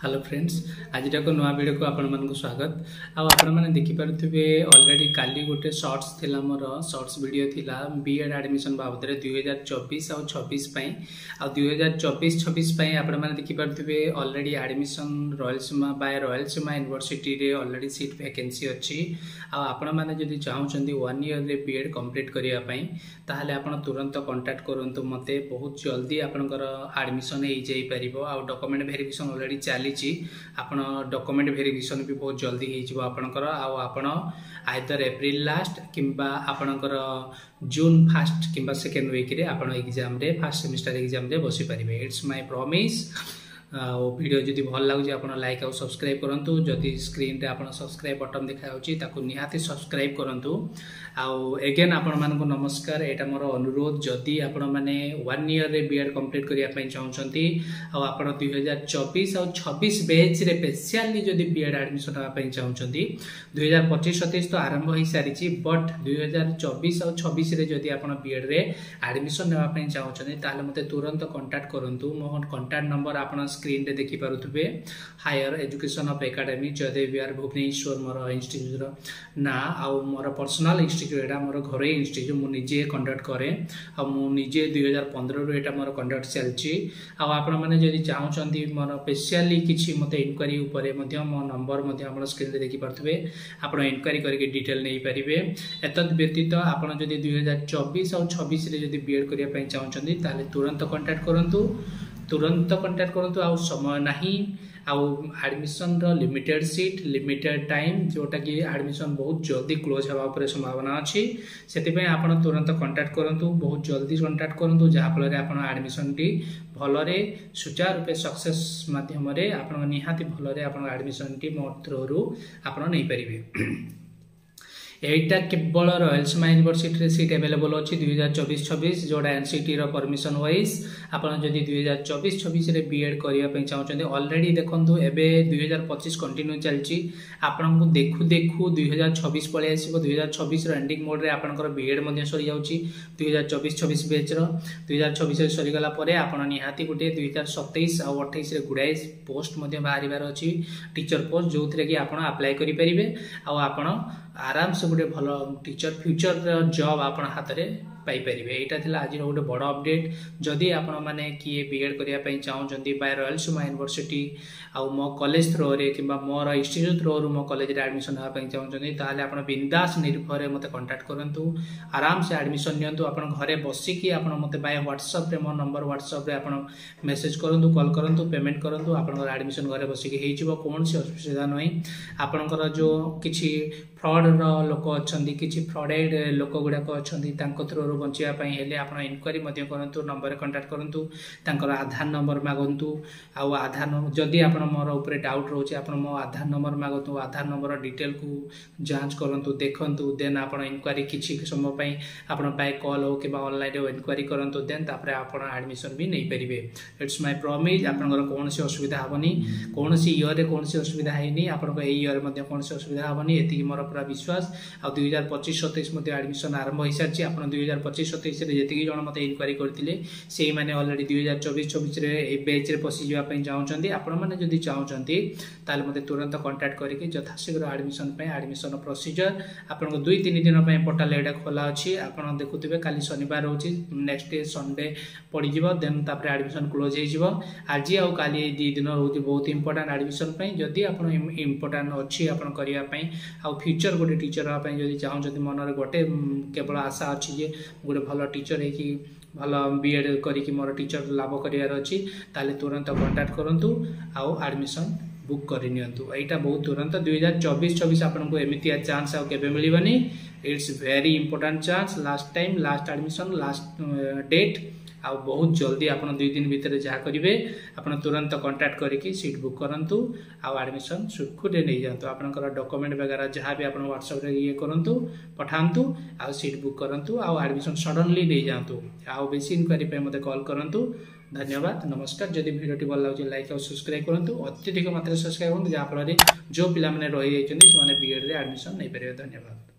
Hello friends आज एक नुआ वीडियो को आपण मानक स्वागत आपण मैंने देखिपे ऑलरेडी काली गोटे शॉर्ट्स थिला मोर शॉर्ट्स वीडियो थिला बीएड एडमिशन बाबद 2024 और 26 आ 2024-26 आपण मैंने देखिपे ऑलरेडी एडमिशन रॉयल सीमा बाय रॉयल सीमा यूनिवर्सिटी रे ऑलरेडी सीट वैकेंसी अच्छी आपण मैंने जदि चाहूचंदी 1 ईयर रे बीएड कंप्लीट करिया पई ताहले आपण तुरंत कांटेक्ट करंतु मते बहुत जल्दी आपनकर एडमिशन हो जाई परिबो आ डॉक्यूमेंट वेरिफिकेशन ऑलरेडी चली आपण डॉक्यूमेंट वेरिफिकेशन भी बहुत जल्दी हो आपणकर आपण आइदर एप्रिल लास्ट किंबा आपणकर जून फर्स्ट किंबा सेकेंड वीक रे आपण एग्जाम रे फर्स्ट सेमिस्टर एग्जाम रे बसी परिबे। It's my promise. वीडियो जदि भल लगुच आप लाइक और सब्सक्राइब करूँ जदि स्क्रीन रे आप सब्सक्राइब बटन देखा निहाती सब्सक्राइब करूँ। आउ एगेन आपण मानक नमस्कार। यहाँ मोर अनुरोध जदि आपण मैंने 1 ईयर रे बीएड कंप्लीट करने चाहते आप 2024 और 26 बैच रे स्पेशली जदि बीएड एडमिशन होगा चाहते 2025-27 तो आरंभ हो सारी बट 2024 और 26 रे जदि आप बीएड रे एडमिशन होगा चाहते ताले मते तुरंत कांटेक्ट करूँ। मो कांटेक्ट नंबर आप स्क्रीन रे देखि पारुथबे। Higher education of academy Jaydev Vihar Bhubaneswar मोर इंस्टीट्यूट ना आउ मोर पर्सनल इंस्टीट्यूट एटा मोर घरे इंस्टीट्यूट मु निजे कंडक्ट करे आ मु निजे 2015 रो एटा मोर कंडक्ट चलची। आ आपण माने जदि चाहउचंती मोर स्पेशली किछि मते इंक्वायरी ऊपर मध्य मो नंबर मध्य आपण स्क्रीन रे देखि पारुथबे। आपण इंक्वायरी करके डिटेल नै परिबे। एतद व्यतीत आपण जदि 2024 और 26 रे जदि बीएड करिया पय चाहउचंती ताले तुरंत कांटेक्ट करंतु आउ समय नहीं आउ एडमिशन रो लिमिटेड सीट लिमिटेड टाइम जोटा कि एडमिशन बहुत जल्दी क्लोज होगा पर संभावना अच्छी से आप तुरंत कांटेक्ट करूँ बहुत जल्दी कांटेक्ट करूँ जहाँफल आप एडमिशन टी भलरे सुचारू रूपे सक्सेस माध्यम आप निहाती भलरे आप एडमिशन टी मो थ्रू आप नहीं पारे। एटा केवल रॉयल सीमा यूनिवर्सिटी रे सीट अवेलेबल अच्छी 2024-26 जोड़ा एनसीटी रो परमिशन वाइज आपन जदि 2024-26 रे बीएड करिया पय चाहउचंदे ऑलरेडी देखंतु एबे 2025 कंटिन्यू चलची आपन को देखु 2026 पळे आसीबो 2026 रो एंडिंग मोड रे आपनकर बीएड मध्ये सरी जाउची 2024-26 बैच रो 2026 रे सरी गला परे आपन निहाती गुटे 2027 आ 28 रे गुडाई पोस्ट मध्ये बाहरिबार अछि टीचर पोस्ट जोथरे कि आपन अप्लाई करि परिबे आ आपन आराम से गोटे भल टीचर फ्यूचर जॉब आपण हाथ में पाइपर। यहाँ था आज गोटे बड़ अपडेट जदि आपण मैंने किए बीएड करने चाहते बाय रॉयल सीमा यूनिवर्सिटी आउ मो कॉलेज थ्रो रे कि मोर इंस्टीट्यूट थ्रो मो कॉलेज रे एडमिशन होगा चाहते ताले आपण बिंदास निर्भर मते कांटेक्ट करंतु आराम से एडमिशन नियंतु आपण घरे बसिकी आपण मते बाय व्हाट्सएप रे मो नंबर व्हाट्सएप रे आपण मेसेज करंतु कॉल करंतु पेमेंट करंतु आपण एडमिशन घरे बसिकी हेइ जिवो कोन से असुविधा नै। आपनकर जो किछि फ्रॉड रो लोक अछंती किछि फ्रॉडेड लोक गुडाक अछंती तांको थ्रो बचिया हेले आप इनक्वारी करूँ नंबर कांटेक्ट करूँ आधार नंबर मागंतु आउ आधार जदि आप मोर ऊपर डाउट रोचे आप मो आधार नंबर मागतु आधार नंबर डिटेल को जांच करूँ देखु देन आप इनक्वारी किसी समय आपन कॉल हो कि ऑनलाइन इनक्वारी करूँ देन तापर आप एडमिशन भी नहीं पारे। इट्स माय प्रॉमिस आपनकर कौन सी असुविधा हेनी कौन सी ईयर कौन सी असुविधा है आपन ईयर कौन सी असुविधा हेनी एति मोर पूरा विश्वास। आ 2025-27 एडमिशन आरंभ हो सारी आप 2025-27 जी जन मत इनक्वारी करते से मैंने ऑलरेडी 2024-26 बैच रे पशि जावाई चाहते आपण मैंने जदि चाहते ताले मते तुरंत कांटेक्ट करके यथाशीघ्र एडमिशन प्रोसीजर आपन 2-3 दिन पोर्टाल एटा खोला अच्छी आपन देखुथिबे काली शनिवार होची नेक्स्ट डे संडे पड़ी जिवो देन तापर एडमिशन क्लोज हो जिवो। आज आउ काली 2 दिन होती बहुत इंपोर्टेंट एडमिशन पई जदि आपन इंपोर्टेंट अच्छी आपन करिया पई आ फ्यूचर गोटे टीचर होगा पई जदि चाहते मनरे गोटे केवल आशा अच्छी जे गोटे भल टीचर है कि भल बीएड करी मोर टीचर लाभ करार अच्छी ताले तुरंत कांटेक्ट करूँ आउ एडमिशन बुक कर नियंतु। यहाँ बहुत तुरंत 2024-26 आपको एमती चांस आउ केबे मिलबनी। It's very important chance last time last admission last date आ बहुत जल्दी आप 2 दिन भितर जहाँ करेंगे आप तुरंत कांटेक्ट करके सीट बुक करूँ आउ एडमिशन सुखुटे नहीं जातु आपनकर डॉक्यूमेंट वगैरह जहाँ भी आप व्हाट्सएप रे ये करूँ पठातु आउ सीट बुक करूँ आउ एडमिशन सडनली नहीं जातु आउ बेसी इनक्वारी मते कॉल करूँ। धन्यवाद नमस्कार। जदि वीडियो टी भल लगे लाइक और सब्सक्राइब करूँ अत्यधिक मात्रा सब्सक्राइब करूँ जहाँफल जो पिला रही जाइछन्ति से बीएड रे एडमिशन नहीं पारे। धन्यवाद।